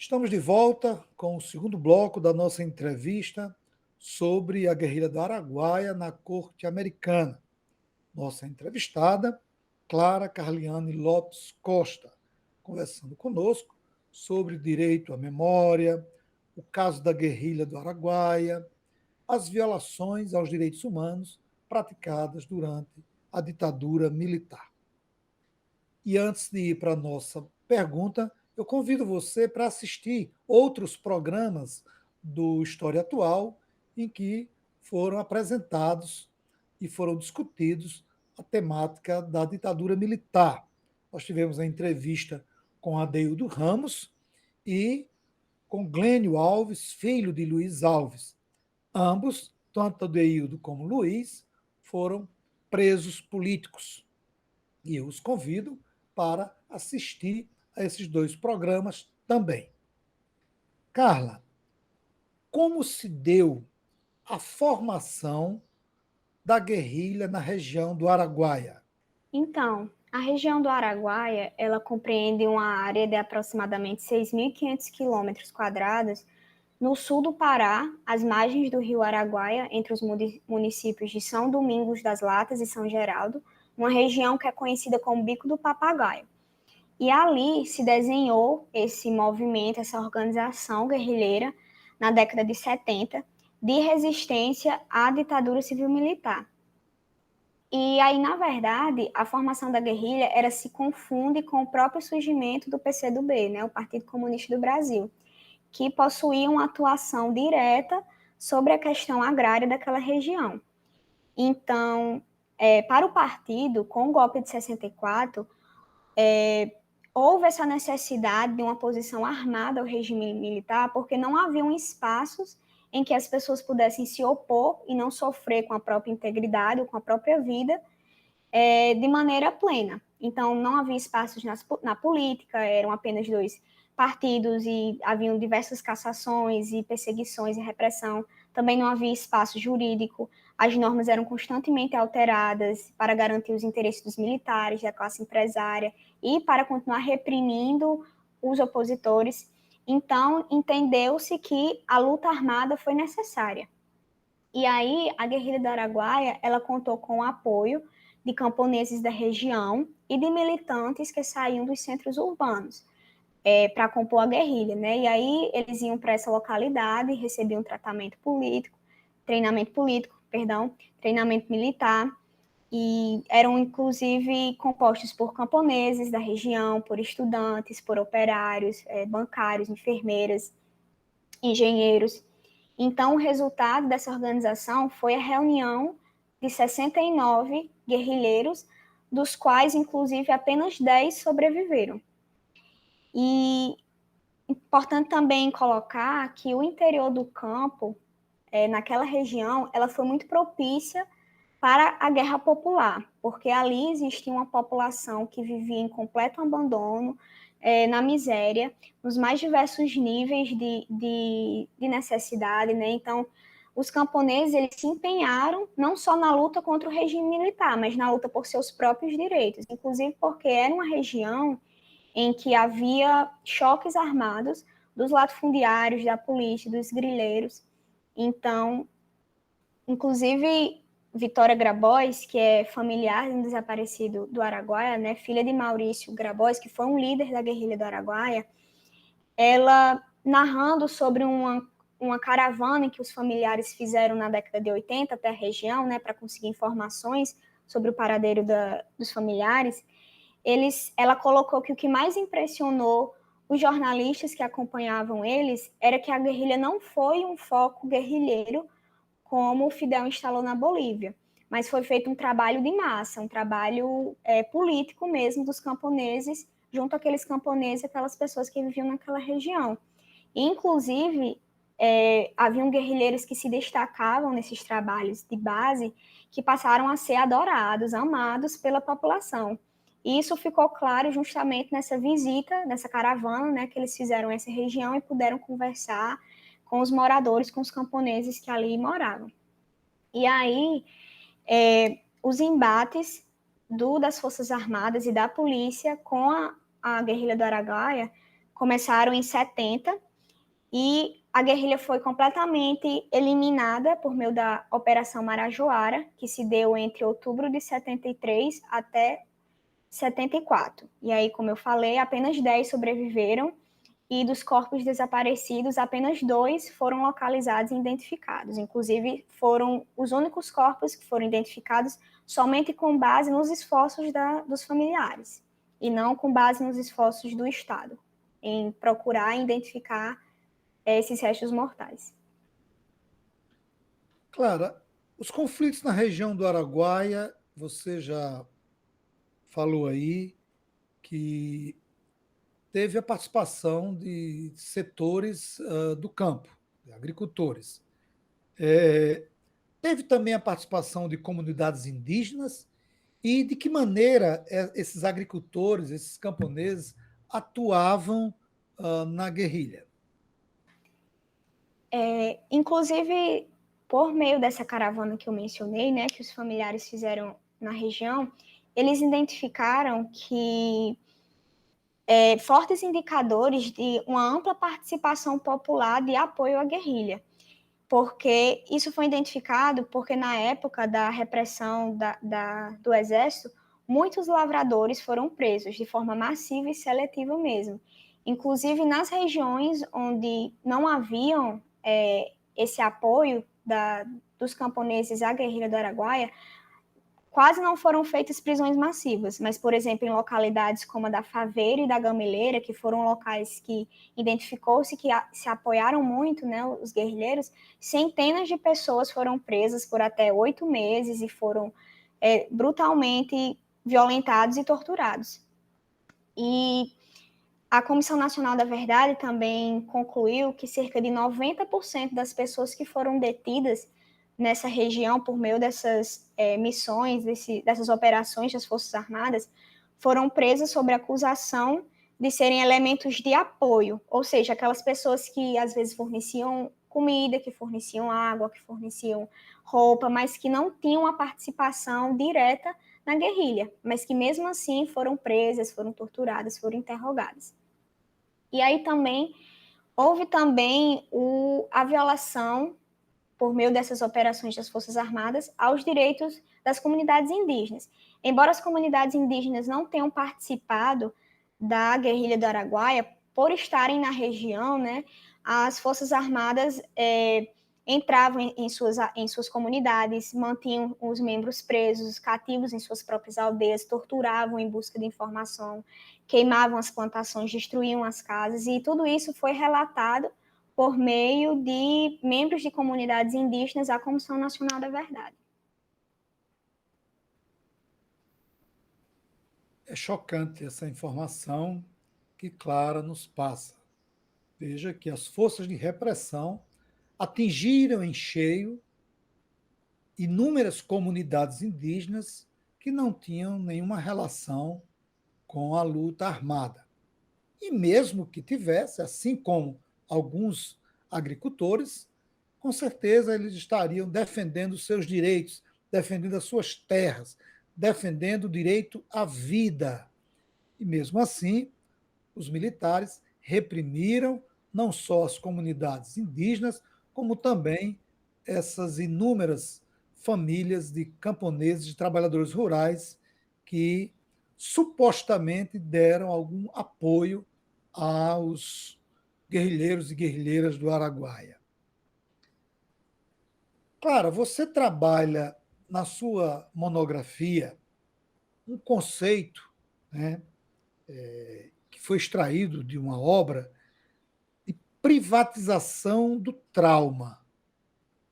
Estamos de volta com o segundo bloco da nossa entrevista sobre a guerrilha do Araguaia na corte americana. Nossa entrevistada, Clara Carliane Lopes Costa, conversando conosco sobre direito à memória, o caso da guerrilha do Araguaia, as violações aos direitos humanos praticadas durante a ditadura militar. E antes de ir para a nossa pergunta, eu convido você para assistir outros programas do História Atual em que foram apresentados e foram discutidos a temática da ditadura militar. Nós tivemos a entrevista com Adeildo Ramos e com Glênio Alves, filho de Luiz Alves. Ambos, tanto Adeildo como Luiz, foram presos políticos. E eu os convido para assistir a esses dois programas também. Carla, como se deu a formação da guerrilha na região do Araguaia? Então, a região do Araguaia, ela compreende uma área de aproximadamente 6.500 quilômetros quadrados no sul do Pará, às margens do rio Araguaia, entre os municípios de São Domingos das Latas e São Geraldo, uma região que é conhecida como Bico do Papagaio. E ali se desenhou esse movimento, essa organização guerrilheira, na década de 70, de resistência à ditadura civil-militar. E aí, na verdade, a formação da guerrilha era se confunde com o próprio surgimento do PCdoB, né, o Partido Comunista do Brasil, que possuía uma atuação direta sobre a questão agrária daquela região. Então, para o partido, com o golpe de 64, houve essa necessidade de uma posição armada ao regime militar, porque não haviam espaços em que as pessoas pudessem se opor e não sofrer com a própria integridade ou com a própria vida de maneira plena. Então, não havia espaços na política, eram apenas dois partidos e haviam diversas cassações e perseguições e repressão. Também não havia espaço jurídico, as normas eram constantemente alteradas para garantir os interesses dos militares, da classe empresária e para continuar reprimindo os opositores. Então, entendeu-se que a luta armada foi necessária. E aí, a guerrilha do Araguaia, ela contou com o apoio de camponeses da região e de militantes que saíam dos centros urbanos para compor a guerrilha, né? E aí eles iam para essa localidade, recebiam treinamento militar, e eram inclusive compostos por camponeses da região, por estudantes, por operários, bancários, enfermeiras, engenheiros. Então, o resultado dessa organização foi a reunião de 69 guerrilheiros, dos quais, inclusive, apenas 10 sobreviveram. E importante também colocar que o interior do campo, naquela região, ela foi muito propícia para a guerra popular, porque ali existia uma população que vivia em completo abandono, na miséria, nos mais diversos níveis de necessidade, né? Então, os camponeses, eles se empenharam não só na luta contra o regime militar, mas na luta por seus próprios direitos, inclusive porque era uma região em que havia choques armados dos latifundiários, da polícia, dos grileiros. Então, inclusive, Vitória Grabois, que é familiar de um desaparecido do Araguaia, né, filha de Maurício Grabois, que foi um líder da guerrilha do Araguaia, ela narrando sobre uma caravana que os familiares fizeram na década de 80 até a região, né, para conseguir informações sobre o paradeiro dos familiares, ela colocou que o que mais impressionou os jornalistas que acompanhavam eles era que a guerrilha não foi um foco guerrilheiro, como o Fidel instalou na Bolívia, mas foi feito um trabalho de massa, um trabalho político mesmo dos camponeses, junto àqueles camponeses, aquelas pessoas que viviam naquela região. E, inclusive, haviam guerrilheiros que se destacavam nesses trabalhos de base, que passaram a ser adorados, amados pela população. E isso ficou claro justamente nessa visita, nessa caravana, né, que eles fizeram essa região e puderam conversar com os moradores, com os camponeses que ali moravam. E aí, os embates das Forças Armadas e da polícia com a guerrilha do Araguaia começaram em 70 e a guerrilha foi completamente eliminada por meio da Operação Marajoara, que se deu entre outubro de 73 até 74. E aí, como eu falei, apenas 10 sobreviveram e dos corpos desaparecidos, apenas 2 foram localizados e identificados. Inclusive, foram os únicos corpos que foram identificados somente com base nos esforços dos familiares e não com base nos esforços do Estado em procurar identificar esses restos mortais. Clara, os conflitos na região do Araguaia, você já falou aí que teve a participação de setores do campo, de agricultores. Teve também a participação de comunidades indígenas e de que maneira esses agricultores, esses camponeses atuavam na guerrilha. Inclusive, por meio dessa caravana que eu mencionei, né, que os familiares fizeram na região, eles identificaram que fortes indicadores de uma ampla participação popular de apoio à guerrilha, porque isso foi identificado porque na época da repressão do exército, muitos lavradores foram presos de forma massiva e seletiva mesmo. Inclusive nas regiões onde não haviam esse apoio dos camponeses à guerrilha do Araguaia, quase não foram feitas prisões massivas, mas, por exemplo, em localidades como a da Faveira e da Gameleira, que foram locais que identificou-se que se apoiaram muito, né, os guerrilheiros, centenas de pessoas foram presas por até 8 meses e foram brutalmente violentados e torturados. E a Comissão Nacional da Verdade também concluiu que cerca de 90% das pessoas que foram detidas nessa região por meio dessas missões, dessas operações das Forças Armadas, foram presas sob acusação de serem elementos de apoio, ou seja, aquelas pessoas que às vezes forneciam comida, que forneciam água, que forneciam roupa, mas que não tinham a participação direta na guerrilha, mas que mesmo assim foram presas, foram torturadas, foram interrogadas. E aí também houve também a violação por meio dessas operações das Forças Armadas, aos direitos das comunidades indígenas. Embora as comunidades indígenas não tenham participado da guerrilha do Araguaia, por estarem na região, né, as Forças Armadas entravam em suas comunidades, mantinham os membros presos, cativos em suas próprias aldeias, torturavam em busca de informação, queimavam as plantações, destruíam as casas, e tudo isso foi relatado por meio de membros de comunidades indígenas à Comissão Nacional da Verdade. É chocante essa informação que Clara nos passa. Veja que as forças de repressão atingiram em cheio inúmeras comunidades indígenas que não tinham nenhuma relação com a luta armada. E mesmo que tivesse, assim como alguns agricultores, com certeza eles estariam defendendo seus direitos, defendendo as suas terras, defendendo o direito à vida. E mesmo assim, os militares reprimiram não só as comunidades indígenas, como também essas inúmeras famílias de camponeses, de trabalhadores rurais que supostamente deram algum apoio aos guerrilheiros e guerrilheiras do Araguaia. Clara, você trabalha na sua monografia um conceito, né, que foi extraído de uma obra de privatização do trauma.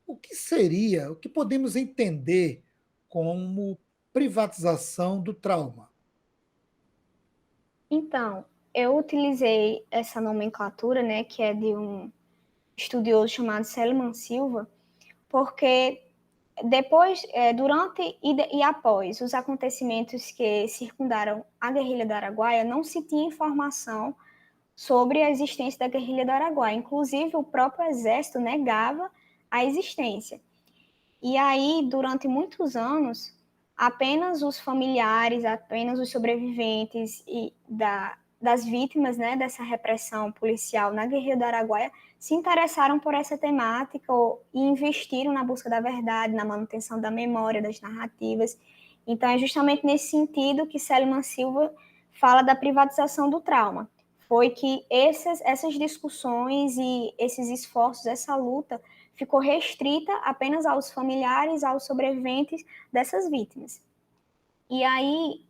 O que seria, o que podemos entender como privatização do trauma? Então, eu utilizei essa nomenclatura, né, que é de um estudioso chamado Celiman Silva, porque depois, durante e após os acontecimentos que circundaram a guerrilha do Araguaia, não se tinha informação sobre a existência da guerrilha do Araguaia. Inclusive, o próprio exército negava a existência. E aí, durante muitos anos, apenas os familiares, apenas os sobreviventes das vítimas, né, dessa repressão policial na Guerrilha do Araguaia se interessaram por essa temática e investiram na busca da verdade, na manutenção da memória, das narrativas. Então, é justamente nesse sentido que Céliman Silva fala da privatização do trauma. Foi que essas discussões e esses esforços, essa luta, ficou restrita apenas aos familiares, aos sobreviventes dessas vítimas. E aí,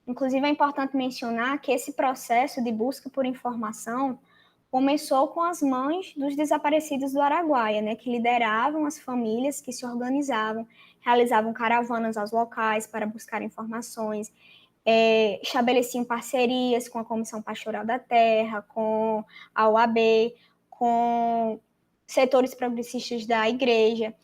inclusive, é importante mencionar que esse processo de busca por informação começou com as mães dos desaparecidos do Araguaia, né, que lideravam as famílias que se organizavam, realizavam caravanas aos locais para buscar informações, estabeleciam parcerias com a Comissão Pastoral da Terra, com a OAB, com setores progressistas da igreja,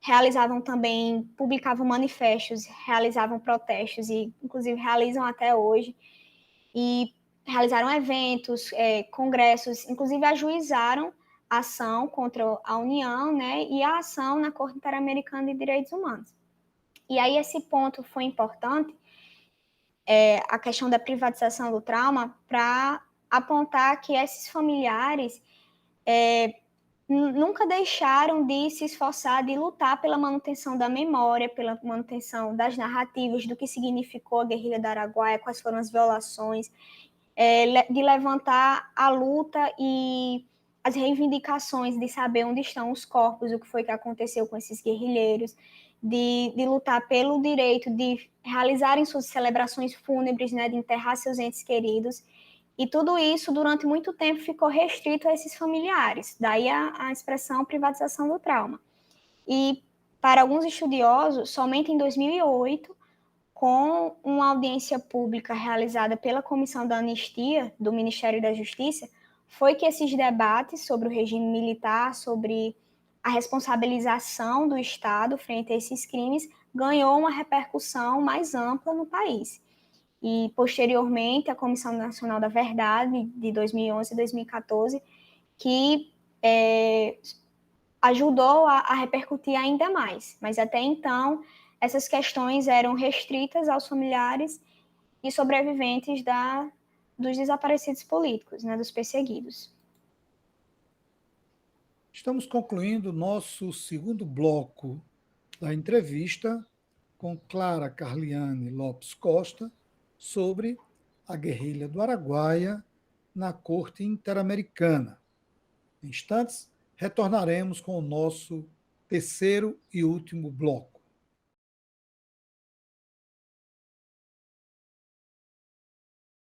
realizavam também, publicavam manifestos, realizavam protestos e, inclusive, realizam até hoje, e realizaram eventos, congressos, inclusive ajuizaram a ação contra a União, né, e a ação na Corte Interamericana de Direitos Humanos. E aí esse ponto foi importante, a questão da privatização do trauma, para apontar que esses familiares nunca deixaram de se esforçar, de lutar pela manutenção da memória, pela manutenção das narrativas, do que significou a Guerrilha do Araguaia, quais foram as violações, de levantar a luta e as reivindicações de saber onde estão os corpos, o que foi que aconteceu com esses guerrilheiros, de lutar pelo direito de realizarem suas celebrações fúnebres, né, de enterrar seus entes queridos. E tudo isso, durante muito tempo, ficou restrito a esses familiares. Daí a expressão privatização do trauma. E, para alguns estudiosos, somente em 2008, com uma audiência pública realizada pela Comissão da Anistia do Ministério da Justiça, foi que esses debates sobre o regime militar, sobre a responsabilização do Estado frente a esses crimes, ganhou uma repercussão mais ampla no país. E, posteriormente, a Comissão Nacional da Verdade, de 2011 e 2014, que ajudou a repercutir ainda mais. Mas, até então, essas questões eram restritas aos familiares e sobreviventes dos desaparecidos políticos, né, dos perseguidos. Estamos concluindo nosso segundo bloco da entrevista com Clara Carliane Lopes Costa sobre a guerrilha do Araguaia na Corte Interamericana. Em instantes, retornaremos com o nosso terceiro e último bloco.